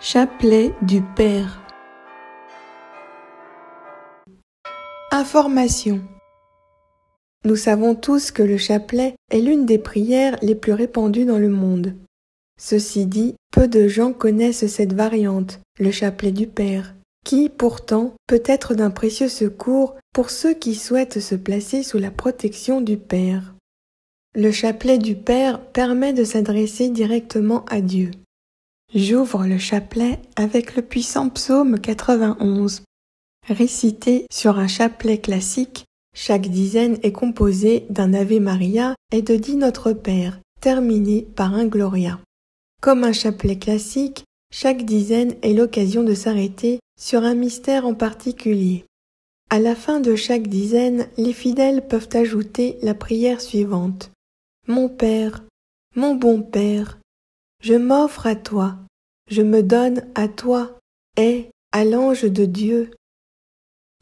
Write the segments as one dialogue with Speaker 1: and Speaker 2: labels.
Speaker 1: Chapelet du Père. Information. Nous savons tous que le chapelet est l'une des prières les plus répandues dans le monde. Ceci dit, peu de gens connaissent cette variante, le chapelet du Père, qui, pourtant, peut être d'un précieux secours pour ceux qui souhaitent se placer sous la protection du Père. Le chapelet du Père permet de s'adresser directement à Dieu. J'ouvre le chapelet avec le puissant psaume 91. Récité sur un chapelet classique, chaque dizaine est composée d'un Ave Maria et de 10 Notre Père, terminé par un Gloria. Comme un chapelet classique, chaque dizaine est l'occasion de s'arrêter sur un mystère en particulier. À la fin de chaque dizaine, les fidèles peuvent ajouter la prière suivante. Mon Père, mon bon Père, je m'offre à toi, je me donne à toi et à l'ange de Dieu.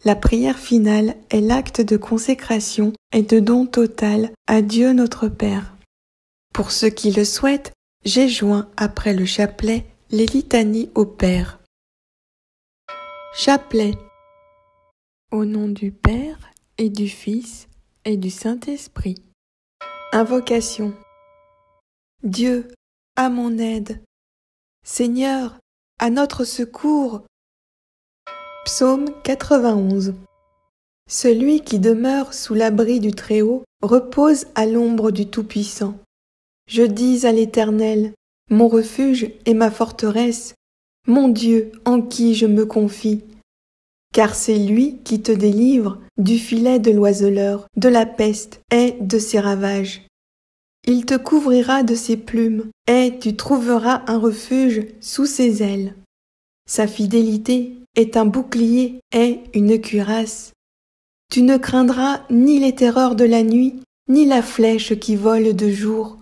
Speaker 1: La prière finale est l'acte de consécration et de don total à Dieu notre Père. Pour ceux qui le souhaitent, j'ai joint après le chapelet les litanies au Père. Chapelet. Au nom du Père et du Fils et du Saint-Esprit. Invocation. Dieu, à mon aide. Seigneur, à notre secours. Psaume 91. Celui qui demeure sous l'abri du Très-Haut repose à l'ombre du Tout-Puissant. Je dis à l'Éternel, mon refuge et ma forteresse, mon Dieu en qui je me confie. Car c'est lui qui te délivre du filet de l'oiseleur, de la peste et de ses ravages. Il te couvrira de ses plumes, et tu trouveras un refuge sous ses ailes. Sa fidélité est un bouclier et une cuirasse. Tu ne craindras ni les terreurs de la nuit, ni la flèche qui vole de jour,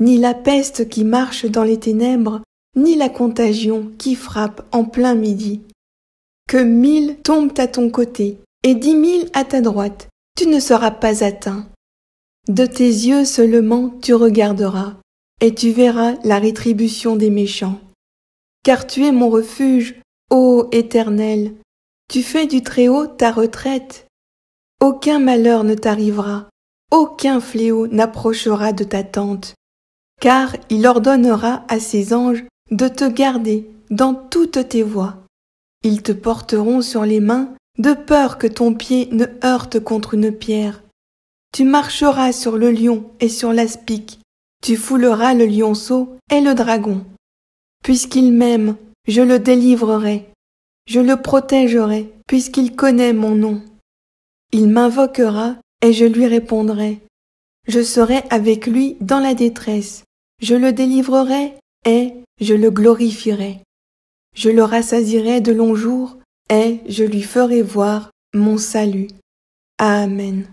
Speaker 1: ni la peste qui marche dans les ténèbres, ni la contagion qui frappe en plein midi. Que 1000 tombent à ton côté et 10 000 à ta droite, tu ne seras pas atteint. De tes yeux seulement tu regarderas, et tu verras la rétribution des méchants. Car tu es mon refuge, ô Éternel, tu fais du Très-Haut ta retraite. Aucun malheur ne t'arrivera, aucun fléau n'approchera de ta tente, car il ordonnera à ses anges de te garder dans toutes tes voies. Ils te porteront sur les mains, de peur que ton pied ne heurte contre une pierre. Tu marcheras sur le lion et sur l'aspic, tu fouleras le lionceau et le dragon. Puisqu'il m'aime, je le délivrerai, je le protégerai, puisqu'il connaît mon nom. Il m'invoquera et je lui répondrai. Je serai avec lui dans la détresse, je le délivrerai et je le glorifierai. Je le rassasierai de longs jours et je lui ferai voir mon salut. Amen.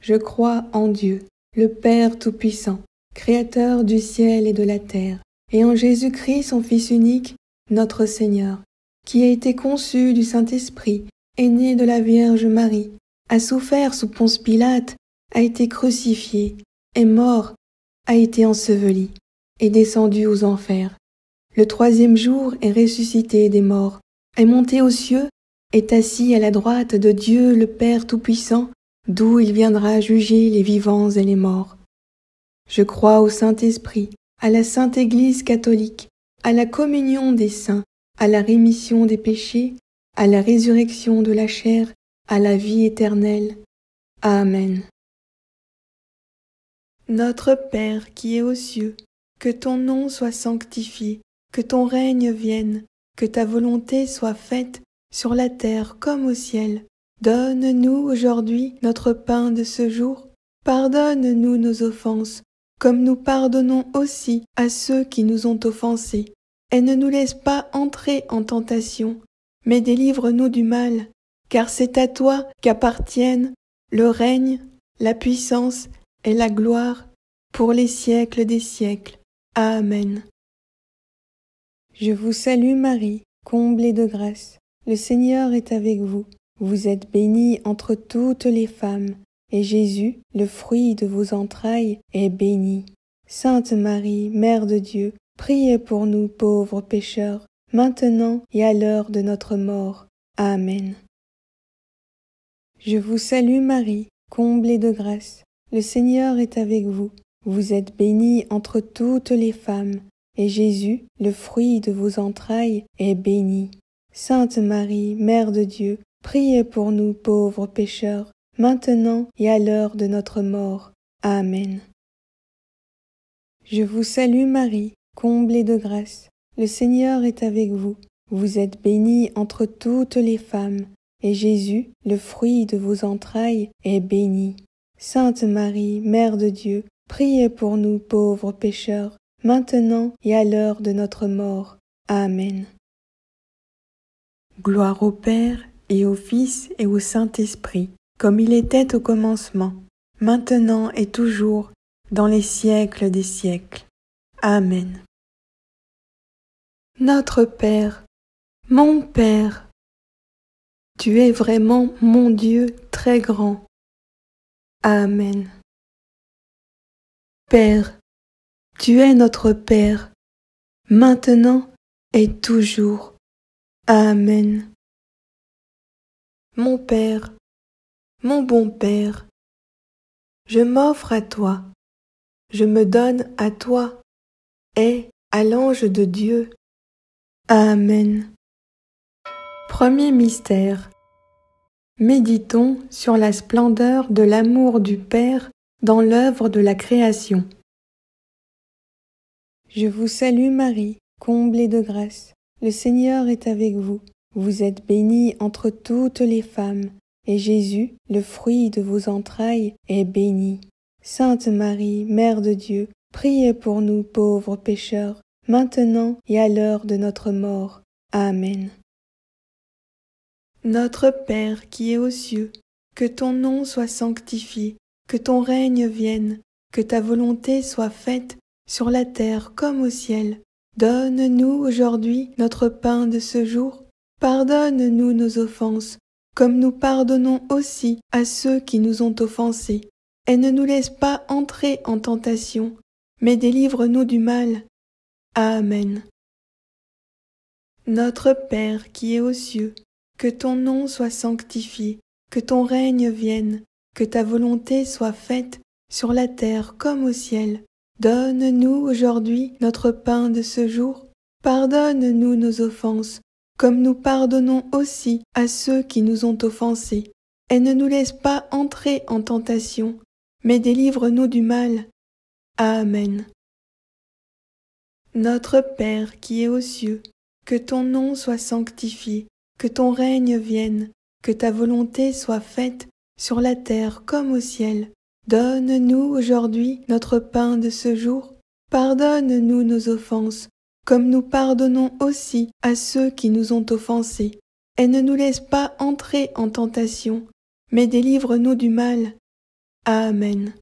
Speaker 1: Je crois en Dieu, le Père Tout-Puissant, Créateur du ciel et de la terre, et en Jésus-Christ, son Fils unique, notre Seigneur, qui a été conçu du Saint-Esprit, est né de la Vierge Marie, a souffert sous Ponce Pilate, a été crucifié, est mort, a été enseveli, est descendu aux enfers. Le 3e jour est ressuscité des morts, est monté aux cieux, est assis à la droite de Dieu le Père Tout-Puissant, d'où il viendra juger les vivants et les morts. Je crois au Saint-Esprit, à la Sainte Église catholique, à la communion des saints, à la rémission des péchés, à la résurrection de la chair, à la vie éternelle. Amen. Notre Père qui es aux cieux, que ton nom soit sanctifié, que ton règne vienne, que ta volonté soit faite sur la terre comme au ciel. Donne-nous aujourd'hui notre pain de ce jour. Pardonne-nous nos offenses, comme nous pardonnons aussi à ceux qui nous ont offensés. Et ne nous laisse pas entrer en tentation, mais délivre-nous du mal, car c'est à toi qu'appartiennent le règne, la puissance et la gloire pour les siècles des siècles. Amen. Je vous salue Marie, comblée de grâce. Le Seigneur est avec vous. Vous êtes bénie entre toutes les femmes, et Jésus, le fruit de vos entrailles, est béni. Sainte Marie, Mère de Dieu, priez pour nous pauvres pécheurs, maintenant et à l'heure de notre mort. Amen. Je vous salue Marie, comblée de grâce. Le Seigneur est avec vous. Vous êtes bénie entre toutes les femmes, et Jésus, le fruit de vos entrailles, est béni. Sainte Marie, Mère de Dieu, priez pour nous pauvres pécheurs, maintenant et à l'heure de notre mort. Amen. Je vous salue Marie, comblée de grâce. Le Seigneur est avec vous. Vous êtes bénie entre toutes les femmes, et Jésus, le fruit de vos entrailles, est béni. Sainte Marie, Mère de Dieu, priez pour nous pauvres pécheurs, maintenant et à l'heure de notre mort. Amen. Gloire au Père, et au Fils, et au Saint-Esprit, comme il était au commencement, maintenant et toujours, dans les siècles des siècles. Amen. Notre Père, mon Père, tu es vraiment mon Dieu très grand. Amen. Père, tu es notre Père, maintenant et toujours. Amen. Mon Père, mon bon Père, je m'offre à toi, je me donne à toi et à l'ange de Dieu. Amen. Premier mystère. Méditons sur la splendeur de l'amour du Père dans l'œuvre de la création. Je vous salue Marie, comblée de grâce. Le Seigneur est avec vous. Vous êtes bénie entre toutes les femmes, et Jésus, le fruit de vos entrailles, est béni. Sainte Marie, Mère de Dieu, priez pour nous pauvres pécheurs, maintenant et à l'heure de notre mort. Amen. Notre Père qui es aux cieux, que ton nom soit sanctifié, que ton règne vienne, que ta volonté soit faite sur la terre comme au ciel. Donne-nous aujourd'hui notre pain de ce jour. Pardonne-nous nos offenses, comme nous pardonnons aussi à ceux qui nous ont offensés. Et ne nous laisse pas entrer en tentation, mais délivre-nous du mal. Amen. Notre Père qui es aux cieux, que ton nom soit sanctifié, que ton règne vienne, que ta volonté soit faite sur la terre comme au ciel. Donne-nous aujourd'hui notre pain de ce jour. Pardonne-nous nos offenses, comme nous pardonnons aussi à ceux qui nous ont offensés. Et ne nous laisse pas entrer en tentation, mais délivre-nous du mal. Amen. Notre Père qui es aux cieux, que ton nom soit sanctifié, que ton règne vienne, que ta volonté soit faite sur la terre comme au ciel. Donne-nous aujourd'hui notre pain de ce jour. Pardonne-nous nos offenses, comme nous pardonnons aussi à ceux qui nous ont offensés. Et ne nous laisse pas entrer en tentation, mais délivre-nous du mal. Amen.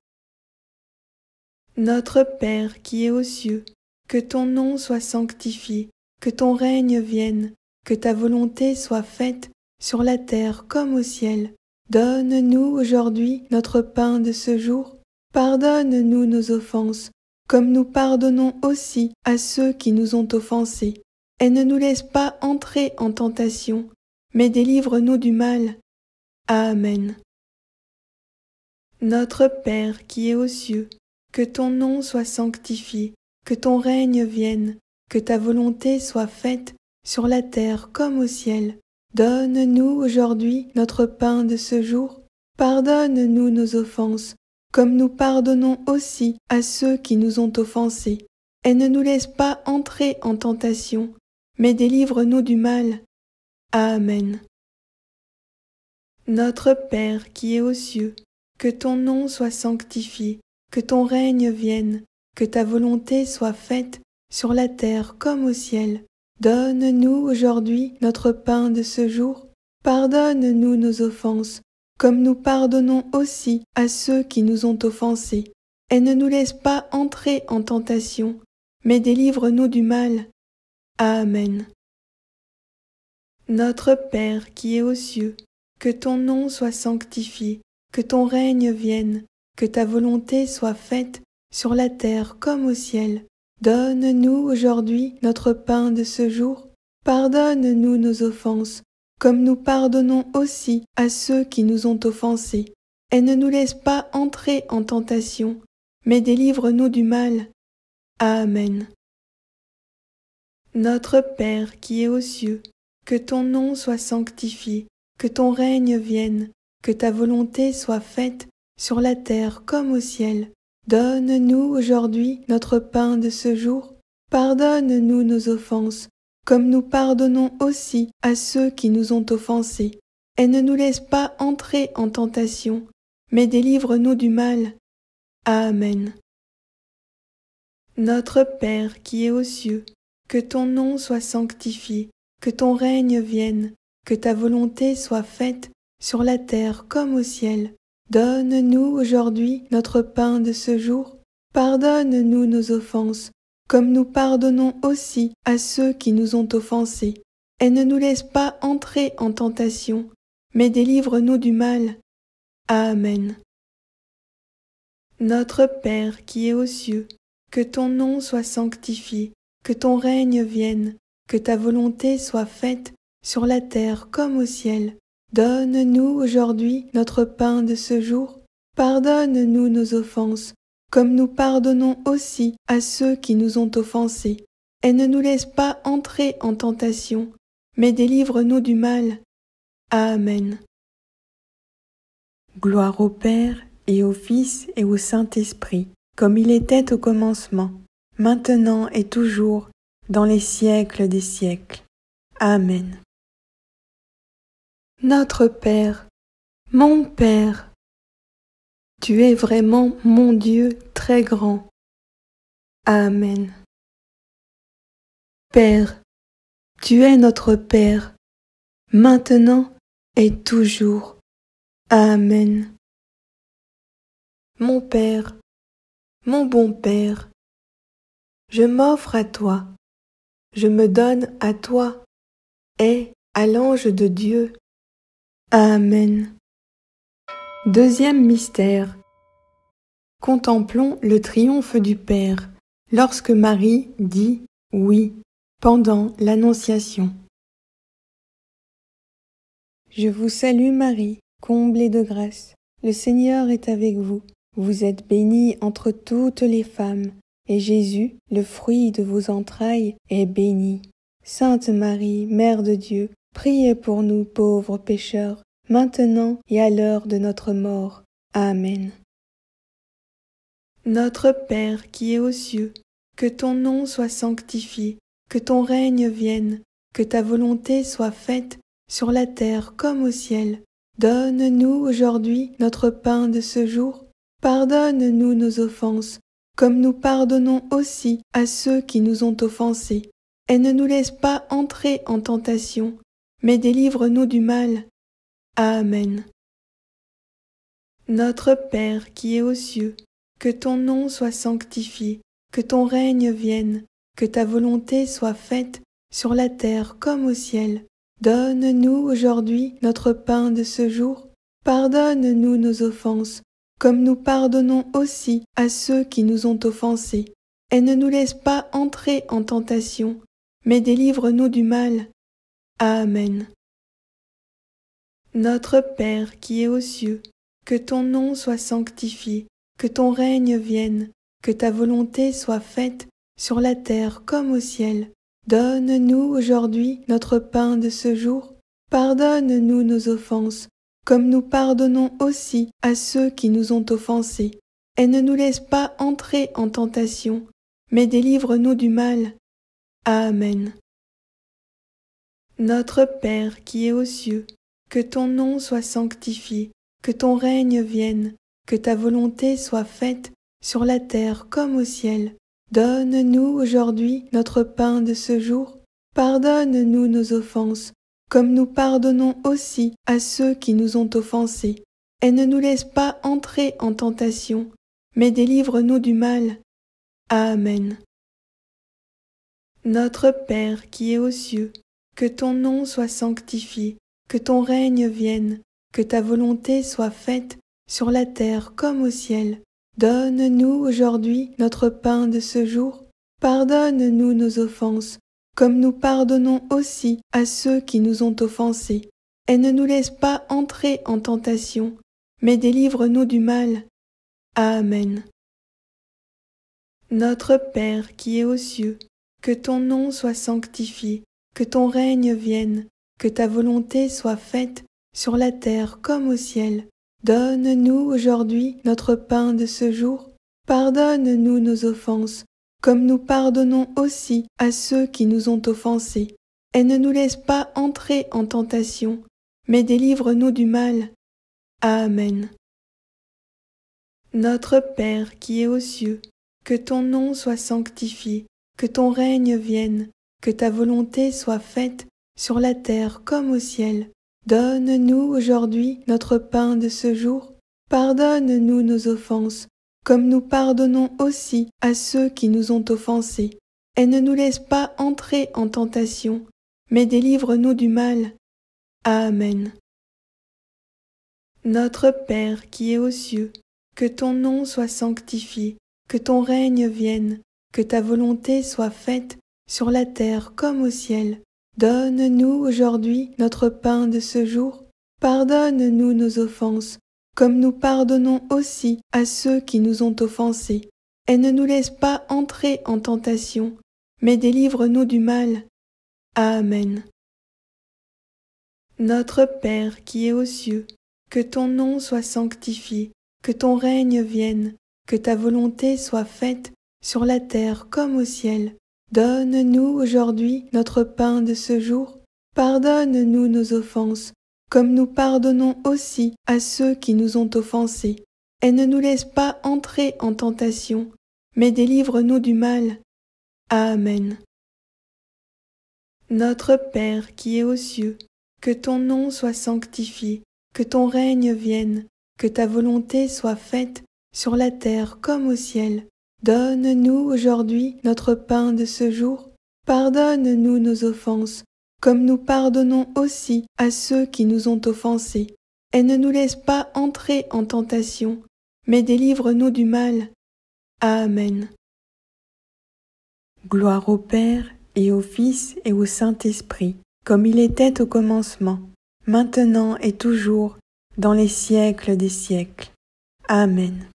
Speaker 1: Notre Père qui es aux cieux, que ton nom soit sanctifié, que ton règne vienne, que ta volonté soit faite sur la terre comme au ciel. Donne-nous aujourd'hui notre pain de ce jour. Pardonne-nous nos offenses, comme nous pardonnons aussi à ceux qui nous ont offensés. Et ne nous laisse pas entrer en tentation, mais délivre-nous du mal. Amen. Notre Père qui es aux cieux, que ton nom soit sanctifié, que ton règne vienne, que ta volonté soit faite sur la terre comme au ciel. Donne-nous aujourd'hui notre pain de ce jour. Pardonne-nous nos offenses, comme nous pardonnons aussi à ceux qui nous ont offensés. Et ne nous laisse pas entrer en tentation, mais délivre-nous du mal. Amen. Notre Père qui es aux cieux, que ton nom soit sanctifié, que ton règne vienne, que ta volonté soit faite sur la terre comme au ciel. Donne-nous aujourd'hui notre pain de ce jour. Pardonne-nous nos offenses, comme nous pardonnons aussi à ceux qui nous ont offensés. Et ne nous laisse pas entrer en tentation, mais délivre-nous du mal. Amen. Notre Père qui es aux cieux, que ton nom soit sanctifié, que ton règne vienne, que ta volonté soit faite sur la terre comme au ciel. Donne-nous aujourd'hui notre pain de ce jour. Pardonne-nous nos offenses, comme nous pardonnons aussi à ceux qui nous ont offensés. Et ne nous laisse pas entrer en tentation, mais délivre-nous du mal. Amen. Notre Père qui es aux cieux, que ton nom soit sanctifié, que ton règne vienne, que ta volonté soit faite sur la terre comme au ciel. Donne-nous aujourd'hui notre pain de ce jour. Pardonne-nous nos offenses, comme nous pardonnons aussi à ceux qui nous ont offensés. Et ne nous laisse pas entrer en tentation, mais délivre-nous du mal. Amen. Notre Père qui es aux cieux, que ton nom soit sanctifié, que ton règne vienne, que ta volonté soit faite sur la terre comme au ciel. Donne-nous aujourd'hui notre pain de ce jour. Pardonne-nous nos offenses, comme nous pardonnons aussi à ceux qui nous ont offensés. Et ne nous laisse pas entrer en tentation, mais délivre-nous du mal. Amen. Notre Père qui es aux cieux, que ton nom soit sanctifié, que ton règne vienne, que ta volonté soit faite sur la terre comme au ciel. Donne-nous aujourd'hui notre pain de ce jour. Pardonne-nous nos offenses, comme nous pardonnons aussi à ceux qui nous ont offensés. Et ne nous laisse pas entrer en tentation, mais délivre-nous du mal. Amen. Gloire au Père et au Fils et au Saint-Esprit, comme il était au commencement, maintenant et toujours, dans les siècles des siècles. Amen. Notre Père, mon Père, tu es vraiment mon Dieu très grand. Amen. Père, tu es notre Père, maintenant et toujours. Amen. Mon Père, mon bon Père, je m'offre à toi, je me donne à toi et à l'ange de Dieu. Amen. Deuxième mystère. Contemplons le triomphe du Père lorsque Marie dit « oui » pendant l'Annonciation. Je vous salue Marie, comblée de grâce. Le Seigneur est avec vous. Vous êtes bénie entre toutes les femmes, et Jésus, le fruit de vos entrailles, est béni. Sainte Marie, Mère de Dieu, priez pour nous pauvres pécheurs, maintenant et à l'heure de notre mort. Amen. Notre Père qui es aux cieux, que ton nom soit sanctifié, que ton règne vienne, que ta volonté soit faite sur la terre comme au ciel. Donne-nous aujourd'hui notre pain de ce jour. Pardonne-nous nos offenses, comme nous pardonnons aussi à ceux qui nous ont offensés. Et ne nous laisse pas entrer en tentation, mais délivre-nous du mal. Amen. Notre Père qui es aux cieux, que ton nom soit sanctifié, que ton règne vienne, que ta volonté soit faite sur la terre comme au ciel. Donne-nous aujourd'hui notre pain de ce jour. Pardonne-nous nos offenses, comme nous pardonnons aussi à ceux qui nous ont offensés. Et ne nous laisse pas entrer en tentation, mais délivre-nous du mal. Amen. Notre Père qui es aux cieux, que ton nom soit sanctifié, que ton règne vienne, que ta volonté soit faite sur la terre comme au ciel. Donne-nous aujourd'hui notre pain de ce jour. Pardonne-nous nos offenses, comme nous pardonnons aussi à ceux qui nous ont offensés. Et ne nous laisse pas entrer en tentation, mais délivre-nous du mal. Amen. Notre Père qui es aux cieux, que ton nom soit sanctifié, que ton règne vienne, que ta volonté soit faite sur la terre comme au ciel. Donne-nous aujourd'hui notre pain de ce jour. Pardonne-nous nos offenses, comme nous pardonnons aussi à ceux qui nous ont offensés. Et ne nous laisse pas entrer en tentation, mais délivre-nous du mal. Amen. Notre Père qui es aux cieux, que ton nom soit sanctifié, que ton règne vienne, que ta volonté soit faite sur la terre comme au ciel. Donne-nous aujourd'hui notre pain de ce jour. Pardonne-nous nos offenses, comme nous pardonnons aussi à ceux qui nous ont offensés. Et ne nous laisse pas entrer en tentation, mais délivre-nous du mal. Amen. Notre Père qui es aux cieux, que ton nom soit sanctifié, que ton règne vienne, que ta volonté soit faite sur la terre comme au ciel. Donne-nous aujourd'hui notre pain de ce jour. Pardonne-nous nos offenses, comme nous pardonnons aussi à ceux qui nous ont offensés. Et ne nous laisse pas entrer en tentation, mais délivre-nous du mal. Amen. Notre Père qui es aux cieux, que ton nom soit sanctifié, que ton règne vienne, que ta volonté soit faite sur la terre comme au ciel. Donne-nous aujourd'hui notre pain de ce jour. Pardonne-nous nos offenses, comme nous pardonnons aussi à ceux qui nous ont offensés. Et ne nous laisse pas entrer en tentation, mais délivre-nous du mal. Amen. Notre Père qui es aux cieux, que ton nom soit sanctifié, que ton règne vienne, que ta volonté soit faite sur la terre comme au ciel. Donne-nous aujourd'hui notre pain de ce jour. Pardonne-nous nos offenses, comme nous pardonnons aussi à ceux qui nous ont offensés. Et ne nous laisse pas entrer en tentation, mais délivre-nous du mal. Amen. Notre Père qui es aux cieux, que ton nom soit sanctifié, que ton règne vienne, que ta volonté soit faite sur la terre comme au ciel. Donne-nous aujourd'hui notre pain de ce jour. Pardonne-nous nos offenses, comme nous pardonnons aussi à ceux qui nous ont offensés. Et ne nous laisse pas entrer en tentation, mais délivre-nous du mal. Amen. Notre Père qui es aux cieux, que ton nom soit sanctifié, que ton règne vienne, que ta volonté soit faite sur la terre comme au ciel. Donne-nous aujourd'hui notre pain de ce jour. Pardonne-nous nos offenses, comme nous pardonnons aussi à ceux qui nous ont offensés. Et ne nous laisse pas entrer en tentation, mais délivre-nous du mal. Amen. Gloire au Père, et au Fils, et au Saint-Esprit, comme il était au commencement, maintenant et toujours, dans les siècles des siècles. Amen.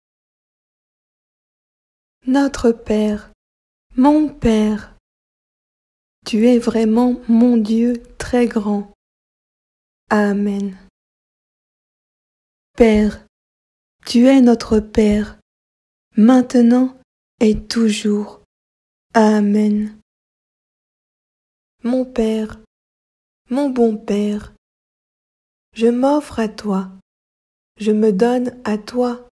Speaker 1: Notre Père, mon Père, tu es vraiment mon Dieu très grand. Amen. Père, tu es notre Père, maintenant et toujours. Amen. Mon Père, mon bon Père, je m'offre à toi, je me donne à toi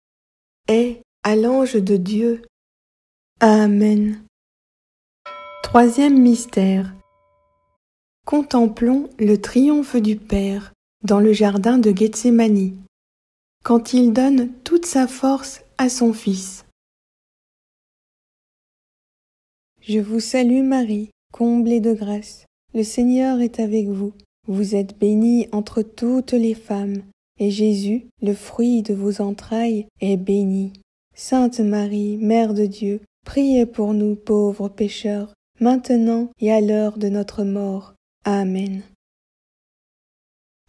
Speaker 1: et à l'ange de Dieu. Amen. Troisième mystère. Contemplons le triomphe du Père dans le jardin de Gethsémani, quand il donne toute sa force à son Fils. Je vous salue Marie, comblée de grâce. Le Seigneur est avec vous. Vous êtes bénie entre toutes les femmes, et Jésus, le fruit de vos entrailles, est béni. Sainte Marie, Mère de Dieu, priez pour nous pauvres pécheurs, maintenant et à l'heure de notre mort. Amen.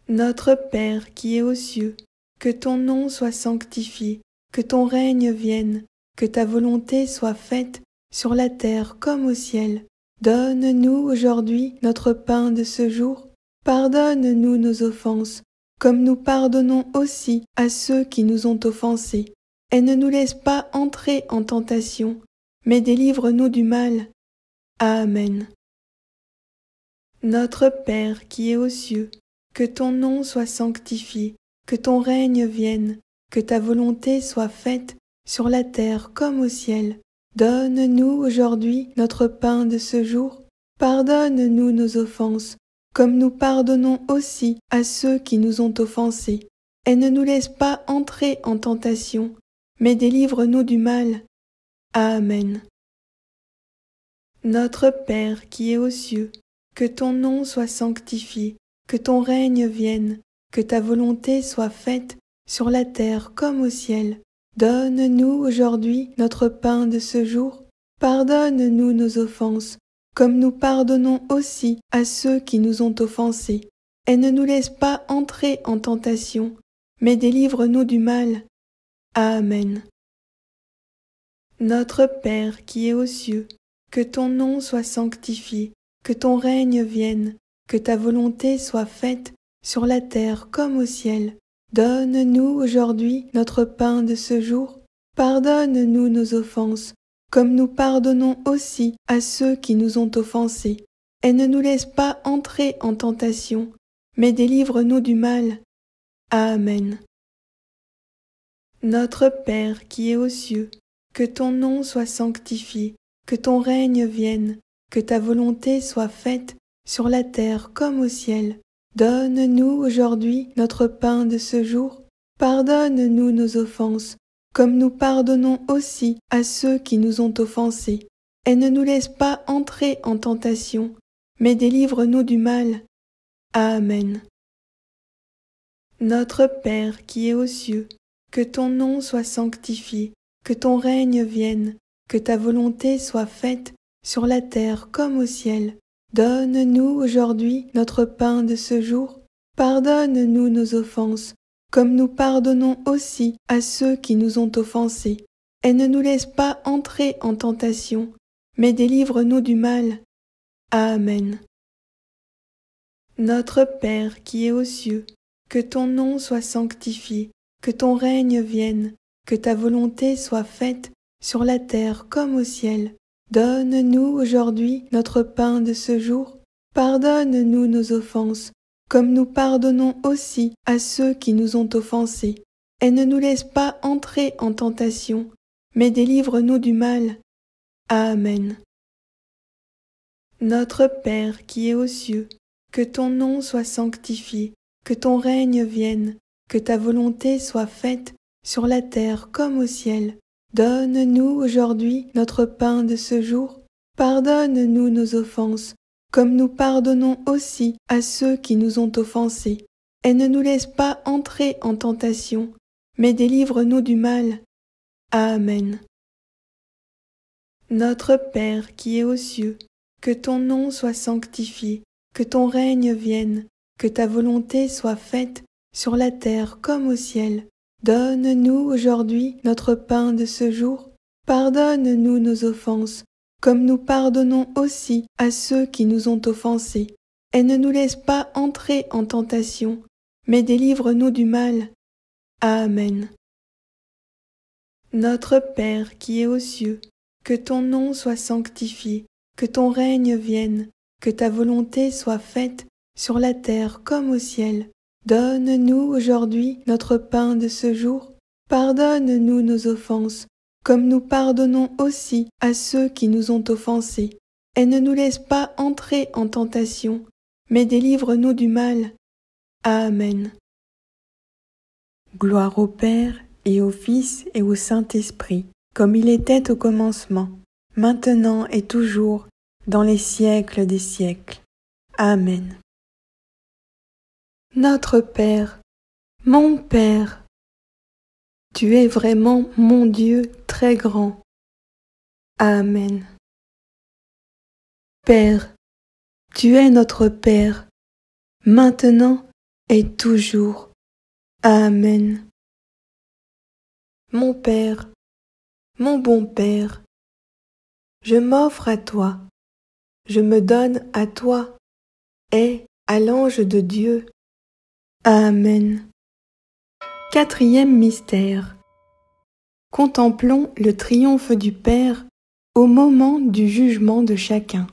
Speaker 1: Notre Père qui es aux cieux, que ton nom soit sanctifié, que ton règne vienne, que ta volonté soit faite sur la terre comme au ciel. Donne-nous aujourd'hui notre pain de ce jour. Pardonne-nous nos offenses, comme nous pardonnons aussi à ceux qui nous ont offensés. Et ne nous laisse pas entrer en tentation, mais délivre-nous du mal. Amen. Notre Père qui es aux cieux, que ton nom soit sanctifié, que ton règne vienne, que ta volonté soit faite sur la terre comme au ciel. Donne-nous aujourd'hui notre pain de ce jour. Pardonne-nous nos offenses, comme nous pardonnons aussi à ceux qui nous ont offensés. Et ne nous laisse pas entrer en tentation, mais délivre-nous du mal. Amen. Notre Père qui es aux cieux, que ton nom soit sanctifié, que ton règne vienne, que ta volonté soit faite sur la terre comme au ciel. Donne-nous aujourd'hui notre pain de ce jour. Pardonne-nous nos offenses, comme nous pardonnons aussi à ceux qui nous ont offensés. Et ne nous laisse pas entrer en tentation, mais délivre-nous du mal. Amen. Notre Père qui es aux cieux, que ton nom soit sanctifié, que ton règne vienne, que ta volonté soit faite sur la terre comme au ciel. Donne-nous aujourd'hui notre pain de ce jour. Pardonne-nous nos offenses, comme nous pardonnons aussi à ceux qui nous ont offensés. Et ne nous laisse pas entrer en tentation, mais délivre-nous du mal. Amen. Notre Père qui es aux cieux, que ton nom soit sanctifié, que ton règne vienne, que ta volonté soit faite sur la terre comme au ciel. Donne-nous aujourd'hui notre pain de ce jour. Pardonne-nous nos offenses, comme nous pardonnons aussi à ceux qui nous ont offensés. Et ne nous laisse pas entrer en tentation, mais délivre-nous du mal. Amen. Notre Père qui es aux cieux, que ton nom soit sanctifié, que ton règne vienne, que ta volonté soit faite sur la terre comme au ciel. Donne-nous aujourd'hui notre pain de ce jour. Pardonne-nous nos offenses, comme nous pardonnons aussi à ceux qui nous ont offensés. Et ne nous laisse pas entrer en tentation, mais délivre-nous du mal. Amen. Notre Père qui es aux cieux, que ton nom soit sanctifié, que ton règne vienne, que ta volonté soit faite sur la terre comme au ciel. Donne-nous aujourd'hui notre pain de ce jour. Pardonne-nous nos offenses, comme nous pardonnons aussi à ceux qui nous ont offensés. Et ne nous laisse pas entrer en tentation, mais délivre-nous du mal. Amen. Notre Père qui es aux cieux, que ton nom soit sanctifié, que ton règne vienne, que ta volonté soit faite sur la terre comme au ciel. Donne-nous aujourd'hui notre pain de ce jour. Pardonne-nous nos offenses, comme nous pardonnons aussi à ceux qui nous ont offensés. Et ne nous laisse pas entrer en tentation, mais délivre-nous du mal. Amen. Notre Père qui es aux cieux, que ton nom soit sanctifié, que ton règne vienne, que ta volonté soit faite sur la terre comme au ciel. Donne-nous aujourd'hui notre pain de ce jour. Pardonne-nous nos offenses, comme nous pardonnons aussi à ceux qui nous ont offensés. Et ne nous laisse pas entrer en tentation, mais délivre-nous du mal. Amen. Notre Père qui es aux cieux, que ton nom soit sanctifié, que ton règne vienne, que ta volonté soit faite sur la terre comme au ciel. Donne-nous aujourd'hui notre pain de ce jour. Pardonne-nous nos offenses, comme nous pardonnons aussi à ceux qui nous ont offensés. Et ne nous laisse pas entrer en tentation, mais délivre-nous du mal. Amen. Gloire au Père, et au Fils, et au Saint-Esprit, comme il était au commencement, maintenant et toujours, dans les siècles des siècles. Amen. Notre Père, mon Père, tu es vraiment mon Dieu très grand. Amen. Père, tu es notre Père, maintenant et toujours. Amen. Mon Père, mon bon Père, je m'offre à toi, je me donne à toi et à l'ange de Dieu. Amen. Quatrième mystère. Contemplons le triomphe du Père au moment du jugement de chacun.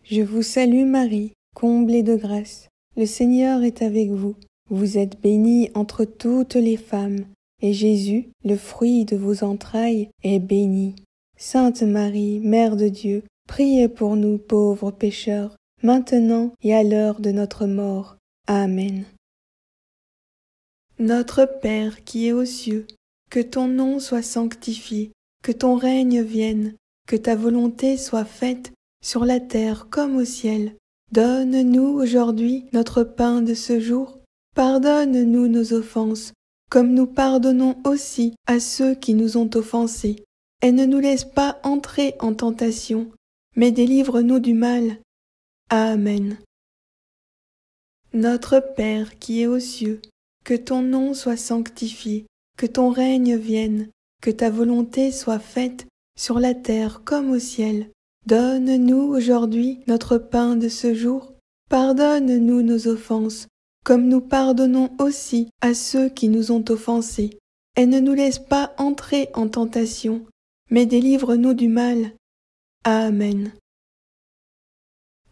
Speaker 1: Je vous salue Marie, comblée de grâce. Le Seigneur est avec vous. Vous êtes bénie entre toutes les femmes, et Jésus, le fruit de vos entrailles, est béni. Sainte Marie, Mère de Dieu, priez pour nous pauvres pécheurs, maintenant et à l'heure de notre mort. Amen. Notre Père qui es aux cieux, que ton nom soit sanctifié, que ton règne vienne, que ta volonté soit faite sur la terre comme au ciel. Donne-nous aujourd'hui notre pain de ce jour. Pardonne-nous nos offenses, comme nous pardonnons aussi à ceux qui nous ont offensés. Et ne nous laisse pas entrer en tentation, mais délivre-nous du mal. Amen. Notre Père qui es aux cieux, que ton nom soit sanctifié, que ton règne vienne, que ta volonté soit faite sur la terre comme au ciel. Donne-nous aujourd'hui notre pain de ce jour. Pardonne-nous nos offenses, comme nous pardonnons aussi à ceux qui nous ont offensés. Et ne nous laisse pas entrer en tentation, mais délivre-nous du mal. Amen.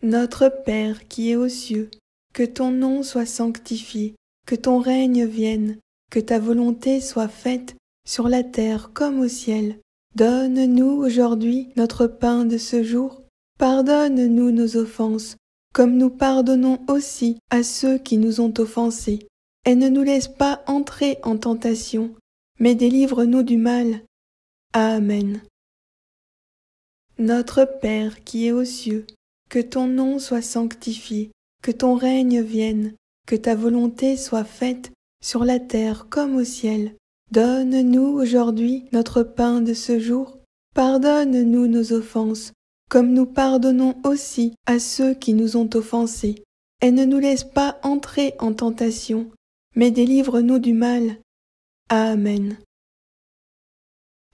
Speaker 1: Notre Père qui es aux cieux, que ton nom soit sanctifié, que ton règne vienne, que ta volonté soit faite sur la terre comme au ciel. Donne-nous aujourd'hui notre pain de ce jour. Pardonne-nous nos offenses, comme nous pardonnons aussi à ceux qui nous ont offensés. Et ne nous laisse pas entrer en tentation, mais délivre-nous du mal. Amen. Notre Père qui es aux cieux, que ton nom soit sanctifié, que ton règne vienne, que ta volonté soit faite sur la terre comme au ciel. Donne-nous aujourd'hui notre pain de ce jour. Pardonne-nous nos offenses, comme nous pardonnons aussi à ceux qui nous ont offensés. Et ne nous laisse pas entrer en tentation, mais délivre-nous du mal. Amen.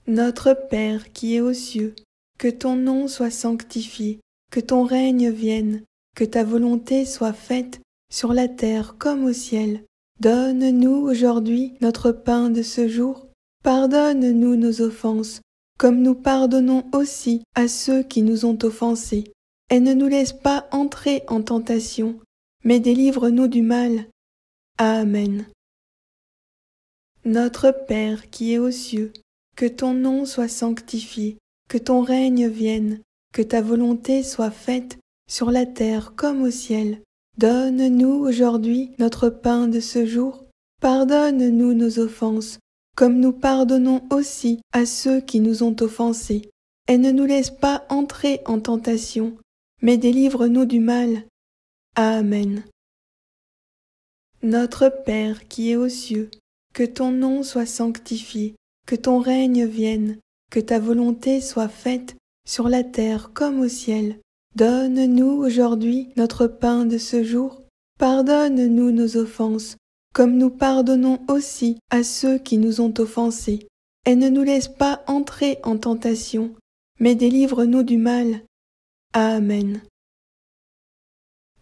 Speaker 1: Notre Père qui es aux cieux, que ton nom soit sanctifié, que ton règne vienne, que ta volonté soit faite sur la terre comme au ciel. Donne-nous aujourd'hui notre pain de ce jour. Pardonne-nous nos offenses, comme nous pardonnons aussi à ceux qui nous ont offensés. Et ne nous laisse pas entrer en tentation, mais délivre-nous du mal. Amen. Notre Père qui es aux cieux, que ton nom soit sanctifié, que ton règne vienne, que ta volonté soit faite sur la terre comme au ciel. Donne-nous aujourd'hui notre pain de ce jour. Pardonne-nous nos offenses, comme nous pardonnons aussi à ceux qui nous ont offensés. Et ne nous laisse pas entrer en tentation, mais délivre-nous du mal. Amen. Notre Père qui es aux cieux, que ton nom soit sanctifié, que ton règne vienne, que ta volonté soit faite sur la terre comme au ciel. Donne-nous aujourd'hui notre pain de ce jour. Pardonne-nous nos offenses, comme nous pardonnons aussi à ceux qui nous ont offensés. Et ne nous laisse pas entrer en tentation, mais délivre-nous du mal. Amen.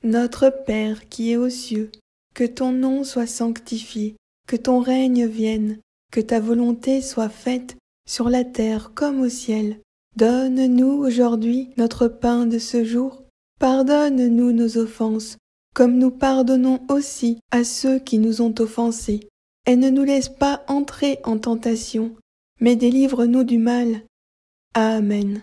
Speaker 1: Notre Père qui es aux cieux, que ton nom soit sanctifié, que ton règne vienne, que ta volonté soit faite sur la terre comme au ciel. Donne-nous aujourd'hui notre pain de ce jour. Pardonne-nous nos offenses, comme nous pardonnons aussi à ceux qui nous ont offensés. Et ne nous laisse pas entrer en tentation, mais délivre-nous du mal. Amen.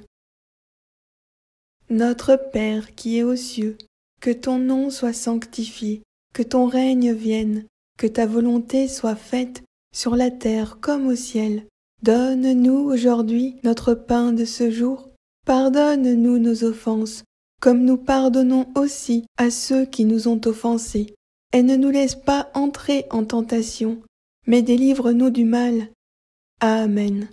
Speaker 1: Notre Père qui es aux cieux, que ton nom soit sanctifié, que ton règne vienne, que ta volonté soit faite sur la terre comme au ciel. Donne-nous aujourd'hui notre pain de ce jour. Pardonne-nous nos offenses, comme nous pardonnons aussi à ceux qui nous ont offensés. Et ne nous laisse pas entrer en tentation, mais délivre-nous du mal. Amen.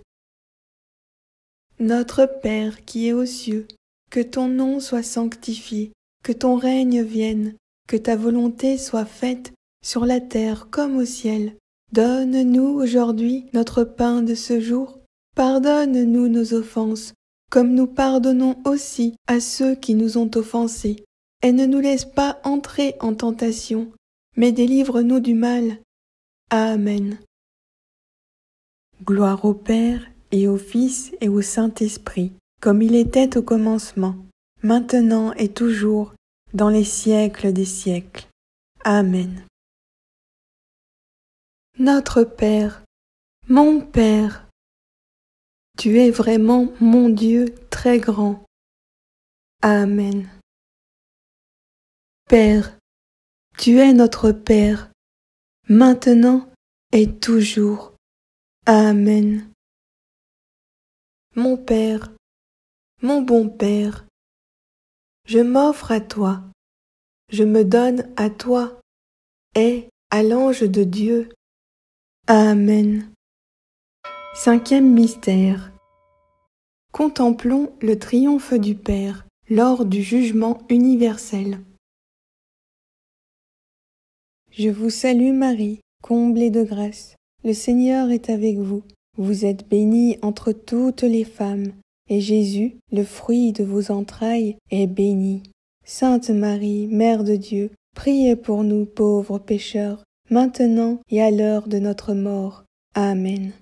Speaker 1: Notre Père qui es aux cieux, que ton nom soit sanctifié, que ton règne vienne, que ta volonté soit faite sur la terre comme au ciel. Donne-nous aujourd'hui notre pain de ce jour. Pardonne-nous nos offenses, comme nous pardonnons aussi à ceux qui nous ont offensés. Et ne nous laisse pas entrer en tentation, mais délivre-nous du mal. Amen. Gloire au Père, et au Fils, et au Saint-Esprit, comme il était au commencement, maintenant et toujours, dans les siècles des siècles. Amen. Notre Père, mon Père, tu es vraiment mon Dieu très grand. Amen. Père, tu es notre Père, maintenant et toujours. Amen. Mon Père, mon bon Père, je m'offre à toi, je me donne à toi et à l'ange de Dieu. Amen. Cinquième mystère. Contemplons le triomphe du Père lors du jugement universel. Je vous salue Marie, comblée de grâce. Le Seigneur est avec vous. Vous êtes bénie entre toutes les femmes, et Jésus, le fruit de vos entrailles, est béni. Sainte Marie, Mère de Dieu, priez pour nous pauvres pécheurs, maintenant et à l'heure de notre mort. Amen.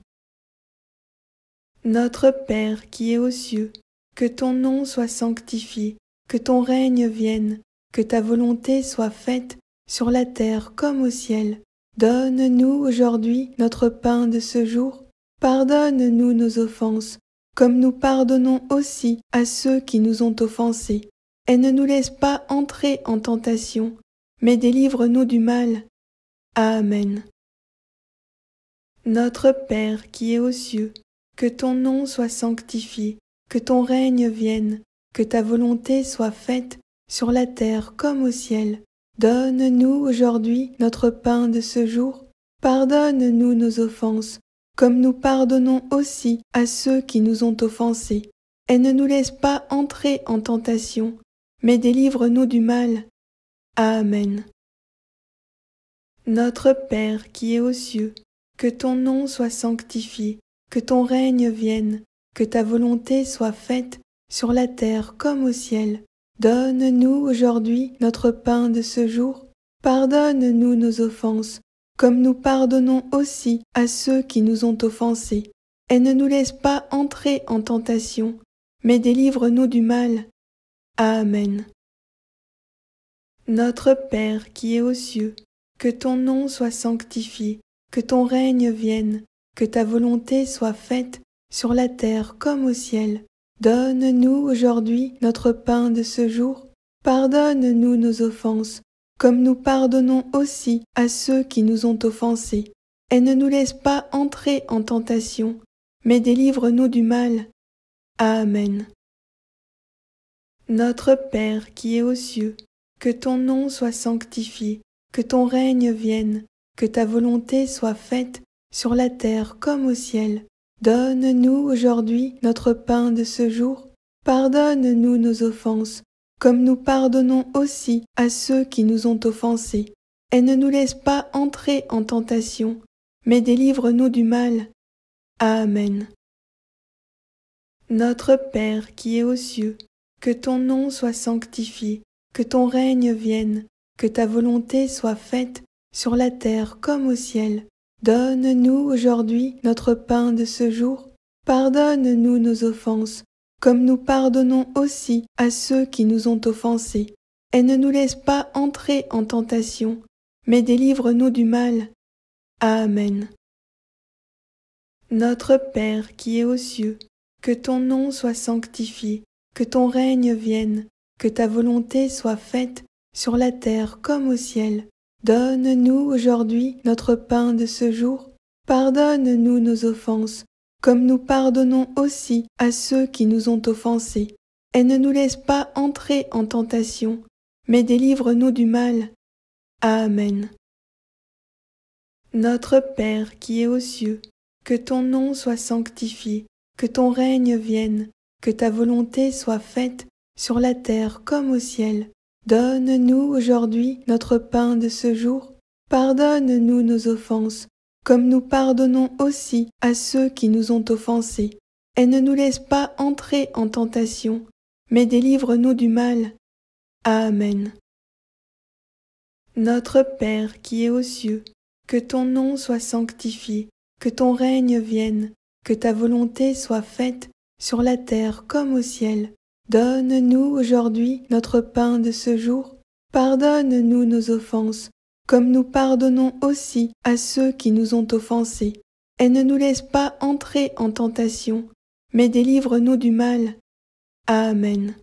Speaker 1: Notre Père qui es aux cieux, que ton nom soit sanctifié, que ton règne vienne, que ta volonté soit faite sur la terre comme au ciel. Donne-nous aujourd'hui notre pain de ce jour. Pardonne-nous nos offenses, comme nous pardonnons aussi à ceux qui nous ont offensés. Et ne nous laisse pas entrer en tentation, mais délivre-nous du mal. Amen. Notre Père qui es aux cieux, que ton nom soit sanctifié, que ton règne vienne, que ta volonté soit faite sur la terre comme au ciel. Donne-nous aujourd'hui notre pain de ce jour. Pardonne-nous nos offenses, comme nous pardonnons aussi à ceux qui nous ont offensés. Et ne nous laisse pas entrer en tentation, mais délivre-nous du mal. Amen. Notre Père qui es aux cieux, que ton nom soit sanctifié, que ton règne vienne, que ta volonté soit faite sur la terre comme au ciel. Donne-nous aujourd'hui notre pain de ce jour. Pardonne-nous nos offenses, comme nous pardonnons aussi à ceux qui nous ont offensés. Et ne nous laisse pas entrer en tentation, mais délivre-nous du mal. Amen. Notre Père qui es aux cieux, que ton nom soit sanctifié, que ton règne vienne, que ta volonté soit faite sur la terre comme au ciel. Donne-nous aujourd'hui notre pain de ce jour. Pardonne-nous nos offenses, comme nous pardonnons aussi à ceux qui nous ont offensés. Et ne nous laisse pas entrer en tentation, mais délivre-nous du mal. Amen. Notre Père qui es aux cieux, que ton nom soit sanctifié, que ton règne vienne, que ta volonté soit faite sur la terre comme au ciel. Donne-nous aujourd'hui notre pain de ce jour. Pardonne-nous nos offenses, comme nous pardonnons aussi à ceux qui nous ont offensés. Et ne nous laisse pas entrer en tentation, mais délivre-nous du mal. Amen. Notre Père qui es aux cieux, que ton nom soit sanctifié, que ton règne vienne, que ta volonté soit faite sur la terre comme au ciel. Donne-nous aujourd'hui notre pain de ce jour. Pardonne-nous nos offenses, comme nous pardonnons aussi à ceux qui nous ont offensés. Et ne nous laisse pas entrer en tentation, mais délivre-nous du mal. Amen. Notre Père qui es aux cieux, que ton nom soit sanctifié, que ton règne vienne, que ta volonté soit faite sur la terre comme au ciel. Donne-nous aujourd'hui notre pain de ce jour. Pardonne-nous nos offenses, comme nous pardonnons aussi à ceux qui nous ont offensés. Et ne nous laisse pas entrer en tentation, mais délivre-nous du mal. Amen. Notre Père qui es aux cieux, que ton nom soit sanctifié, que ton règne vienne, que ta volonté soit faite sur la terre comme au ciel. Donne-nous aujourd'hui notre pain de ce jour. Pardonne-nous nos offenses, comme nous pardonnons aussi à ceux qui nous ont offensés. Et ne nous laisse pas entrer en tentation, mais délivre-nous du mal. Amen. Notre Père qui es aux cieux, que ton nom soit sanctifié, que ton règne vienne, que ta volonté soit faite sur la terre comme au ciel. Donne-nous aujourd'hui notre pain de ce jour. Pardonne-nous nos offenses, comme nous pardonnons aussi à ceux qui nous ont offensés. Et ne nous laisse pas entrer en tentation, mais délivre-nous du mal. Amen.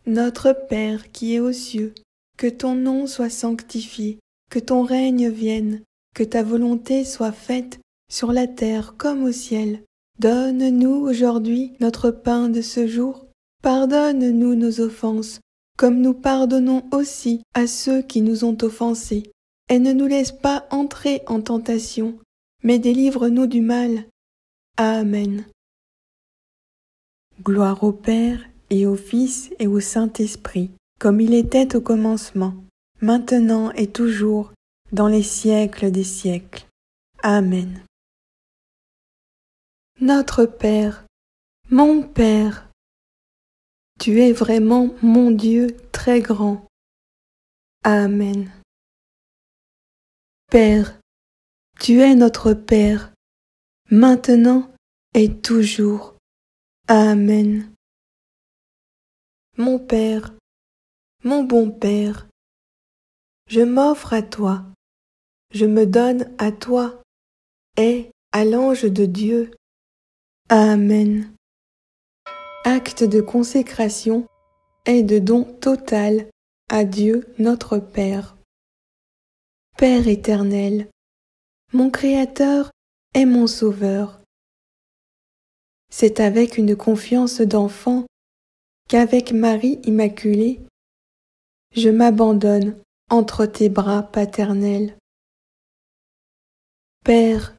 Speaker 1: Notre Père qui es aux cieux, que ton nom soit sanctifié, que ton règne vienne, que ta volonté soit faite sur la terre comme au ciel. Donne-nous aujourd'hui notre pain de ce jour. Pardonne-nous nos offenses, comme nous pardonnons aussi à ceux qui nous ont offensés. et ne nous laisse pas entrer en tentation, mais délivre-nous du mal. Amen. Gloire au Père, et au Fils, et au Saint-Esprit, comme il était au commencement, maintenant et toujours, dans les siècles des siècles. Amen. Notre Père, mon Père, tu es vraiment mon Dieu très grand. Amen. Père, tu es notre Père, maintenant et toujours. Amen. Mon Père, mon bon Père, je m'offre à toi, je me donne à toi et à l'ange de Dieu. Amen. Acte de consécration et de don total à Dieu notre Père. Père éternel, mon Créateur et mon Sauveur, c'est avec une confiance d'enfant qu'avec Marie Immaculée, je m'abandonne entre tes bras paternels. Père,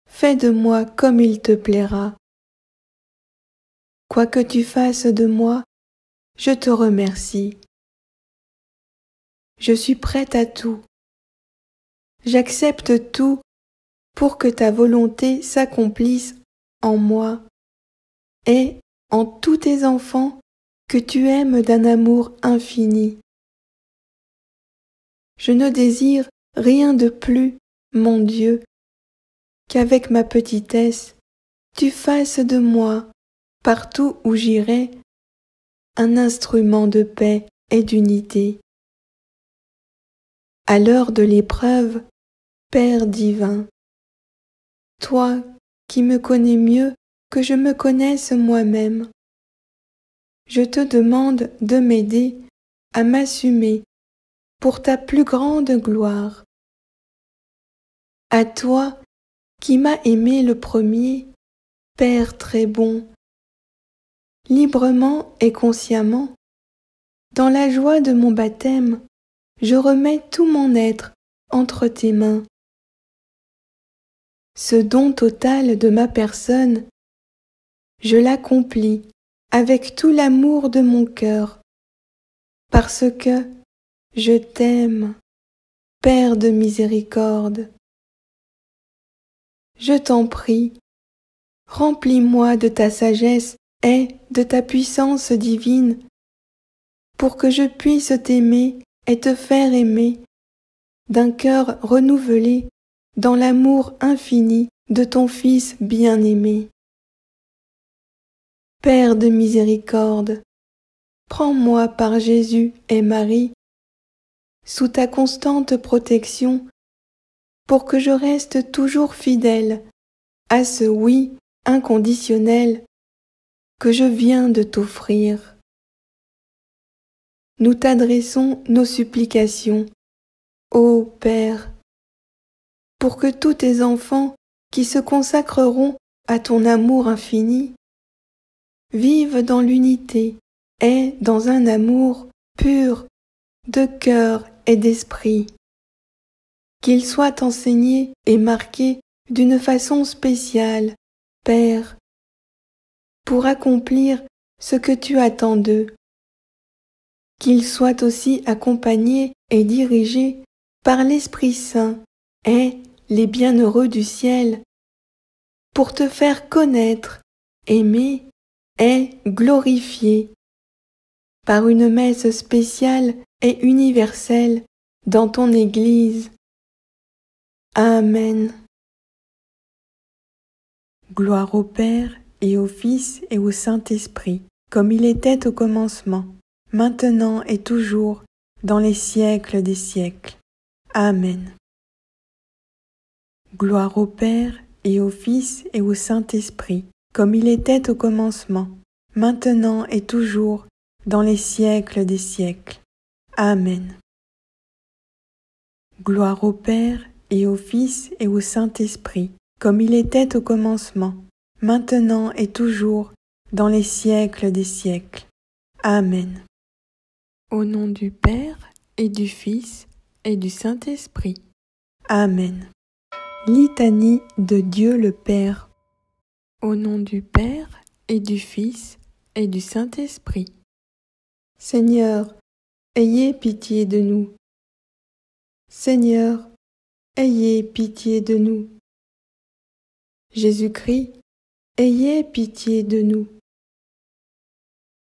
Speaker 1: fais de moi comme il te plaira. Quoi que tu fasses de moi, je te remercie. Je suis prête à tout. J'accepte tout pour que ta volonté s'accomplisse en moi et en tous tes enfants que tu aimes d'un amour infini. Je ne désire rien de plus, mon Dieu, qu'avec ma petitesse, tu fasses de moi, partout où j'irai, un instrument de paix et d'unité. À l'heure de l'épreuve, Père divin, toi qui me connais mieux que je me connaisse moi-même, je te demande de m'aider à m'assumer pour ta plus grande gloire. À toi qui m'as aimé le premier, Père très bon, librement et consciemment, dans la joie de mon baptême, je remets tout mon être entre tes mains. Ce don total de ma personne, je l'accomplis avec tout l'amour de mon cœur, parce que je t'aime, Père de miséricorde. Je t'en prie, remplis-moi de ta sagesse et de ta puissance divine, pour que je puisse t'aimer et te faire aimer d'un cœur renouvelé dans l'amour infini de ton Fils bien-aimé. Père de miséricorde, prends-moi par Jésus et Marie sous ta constante protection pour que je reste toujours fidèle à ce oui inconditionnel que je viens de t'offrir. Nous t'adressons nos supplications, ô Père, pour que tous tes enfants qui se consacreront à ton amour infini vivent dans l'unité et dans un amour pur de cœur et d'esprit, qu'ils soient enseignés et marqués d'une façon spéciale, Père, pour accomplir ce que tu attends d'eux, qu'ils soient aussi accompagnés et dirigés par l'Esprit Saint et les bienheureux du ciel, pour te faire connaître, aimer et glorifier par une messe spéciale et universelle dans ton Église. Amen. Gloire au Père et au Fils et au Saint-Esprit, comme il était au commencement, maintenant et toujours, dans les siècles des siècles. Amen. Gloire au Père et au Fils et au Saint-Esprit, comme il était au commencement, maintenant et toujours, dans les siècles des siècles. Amen. Gloire au Père et au Fils et au Saint-Esprit, comme il était au commencement, maintenant et toujours, dans les siècles des siècles. Amen. Au nom du Père et du Fils et du Saint-Esprit. Amen. Litanie de Dieu le Père. Au nom du Père et du Fils et du Saint-Esprit. Seigneur, ayez pitié de nous. Seigneur, ayez pitié de nous. Jésus-Christ, ayez pitié de nous.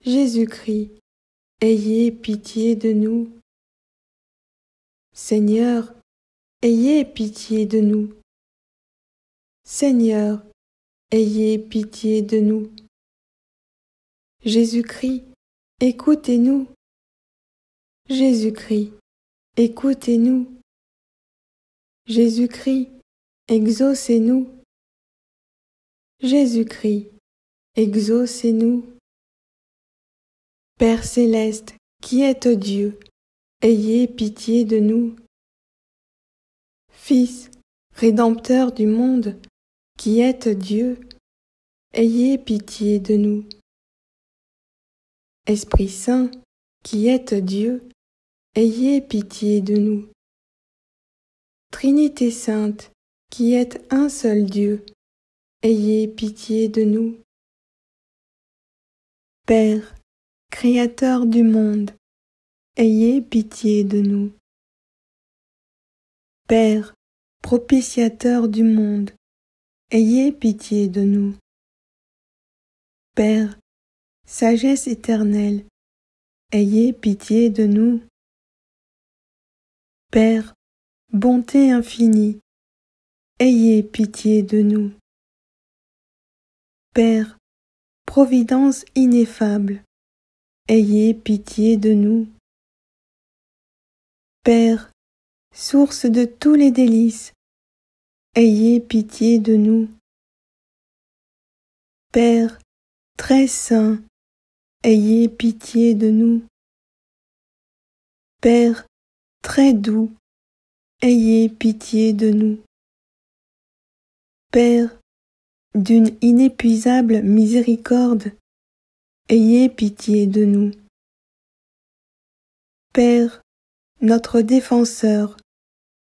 Speaker 1: Jésus-Christ, ayez pitié de nous. Seigneur, ayez pitié de nous. Seigneur, ayez pitié de nous. Jésus-Christ, écoutez-nous. Jésus-Christ, écoutez-nous. Jésus-Christ, exaucez-nous. Jésus-Christ, exaucez-nous. Père céleste, qui êtes Dieu, ayez pitié de nous. Fils, Rédempteur du monde, qui êtes Dieu, ayez pitié de nous. Esprit Saint, qui êtes Dieu, ayez pitié de nous. Trinité Sainte, qui êtes un seul Dieu, ayez pitié de nous. Père, Créateur du monde, ayez pitié de nous. Père, propitiateur du monde, ayez pitié de nous. Père, sagesse éternelle, ayez pitié de nous. Père, bonté infinie, ayez pitié de nous. Père, providence ineffable, ayez pitié de nous. Père, source de tous les délices, ayez pitié de nous. Père, très saint, ayez pitié de nous. Père, très doux, ayez pitié de nous. Père, d'une inépuisable miséricorde, ayez pitié de nous. Père, notre défenseur,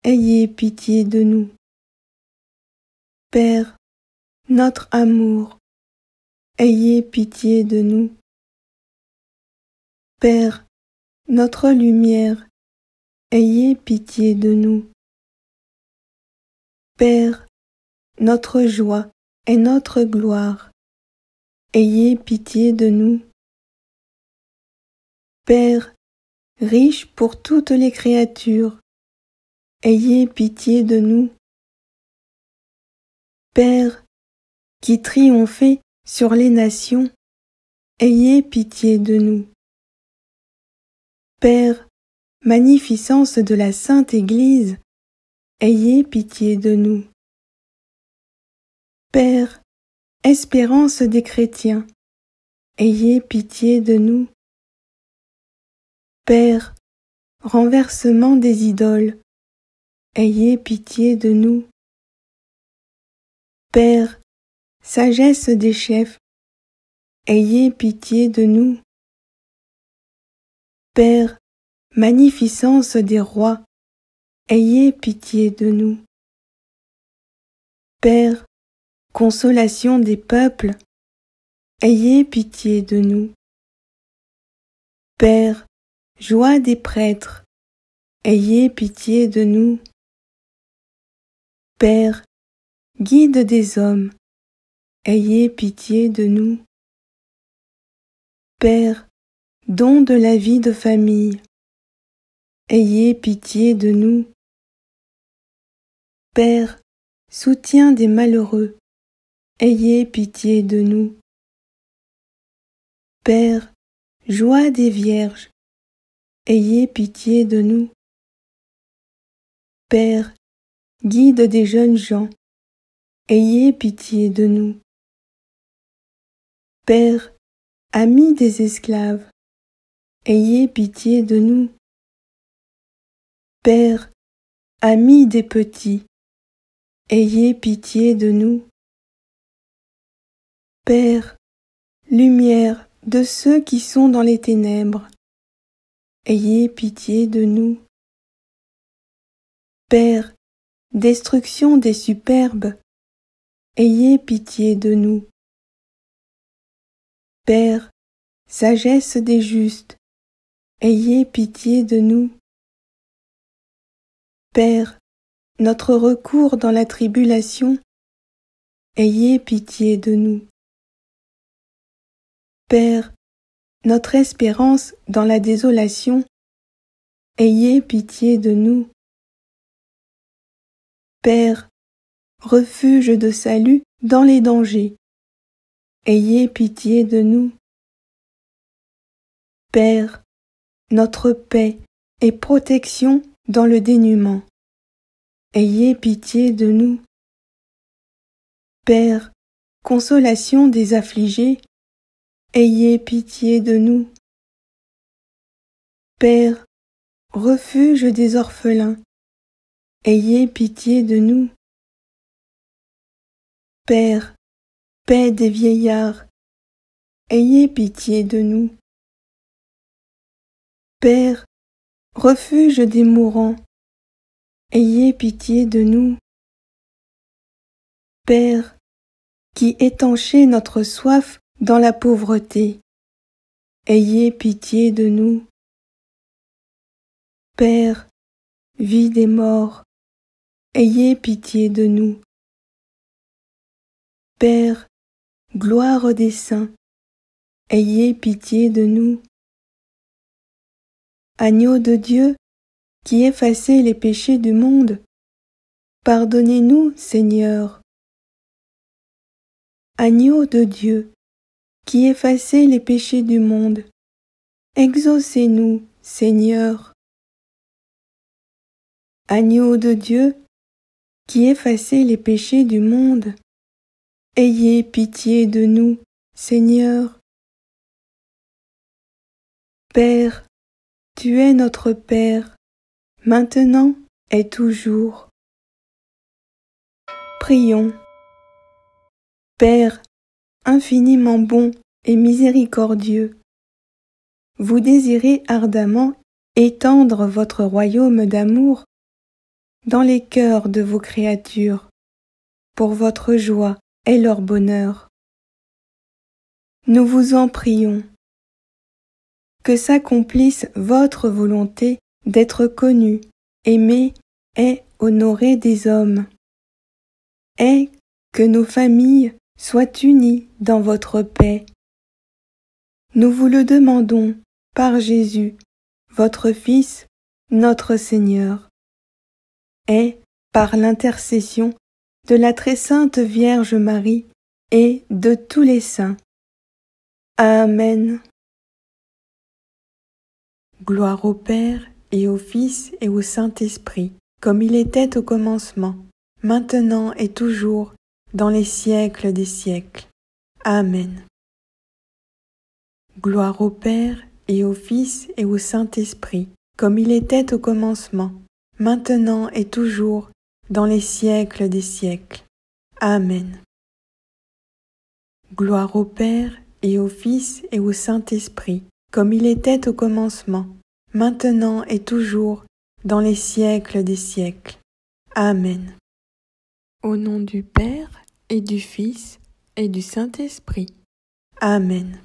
Speaker 1: ayez pitié de nous. Père, notre amour, ayez pitié de nous. Père, notre lumière, ayez pitié de nous. Père, notre joie et notre gloire, ayez pitié de nous. Père, riche pour toutes les créatures, ayez pitié de nous. Père, qui triomphez sur les nations, ayez pitié de nous. Père, magnificence de la Sainte Église, ayez pitié de nous. Père, espérance des chrétiens, ayez pitié de nous. Père, renversement des idoles, ayez pitié de nous. Père, sagesse des chefs, ayez pitié de nous. Père, magnificence des rois, ayez pitié de nous. Père, consolation des peuples, ayez pitié de nous. Père, joie des prêtres, ayez pitié de nous. Père, guide des hommes, ayez pitié de nous. Père, don de la vie de famille, ayez pitié de nous. Père, soutien des malheureux, ayez pitié de nous. Père, joie des vierges, ayez pitié de nous. Père, guide des jeunes gens, ayez pitié de nous. Père, ami des esclaves, ayez pitié de nous. Père, ami des petits, ayez pitié de nous. Père, lumière de ceux qui sont dans les ténèbres, ayez pitié de nous. Père, destruction des superbes, ayez pitié de nous. Père, sagesse des justes, ayez pitié de nous. Père, notre recours dans la tribulation, ayez pitié de nous. Père, notre espérance dans la désolation, ayez pitié de nous. Père, refuge de salut dans les dangers, ayez pitié de nous. Père, notre paix et protection dans le dénuement, ayez pitié de nous. Père, consolation des affligés, ayez pitié de nous. Père, refuge des orphelins, ayez pitié de nous. Père, paix des vieillards, ayez pitié de nous. Père, refuge des mourants, ayez pitié de nous. Père, qui étanchez notre soif dans la pauvreté, ayez pitié de nous. Père, vie des morts, ayez pitié de nous. Père, gloire des saints, ayez pitié de nous. Agneau de Dieu, qui effacez les péchés du monde, pardonnez-nous, Seigneur. Agneau de Dieu, qui effacez les péchés du monde, exaucez-nous, Seigneur. Agneau de Dieu, qui effacez les péchés du monde, ayez pitié de nous, Seigneur. Père, tu es notre Père, maintenant et toujours. Prions. Père, infiniment bon et miséricordieux, vous désirez ardemment étendre votre royaume d'amour dans les cœurs de vos créatures, pour votre joie et leur bonheur. Nous vous en prions. Que s'accomplisse votre volonté d'être connu, aimé et honoré des hommes, et que nos familles soient unies dans votre paix. Nous vous le demandons par Jésus, votre Fils, notre Seigneur, et par l'intercession de la très sainte Vierge Marie et de tous les saints. Amen. Gloire au Père et au Fils et au Saint-Esprit, comme il était au commencement, maintenant et toujours, dans les siècles des siècles. Amen. Gloire au Père et au Fils et au Saint-Esprit, comme il était au commencement, maintenant et toujours, dans les siècles des siècles. Amen. Gloire au Père et au Fils et au Saint-Esprit, comme il était au commencement, maintenant et toujours, dans les siècles des siècles. Amen. Au nom du Père et du Fils et du Saint-Esprit. Amen.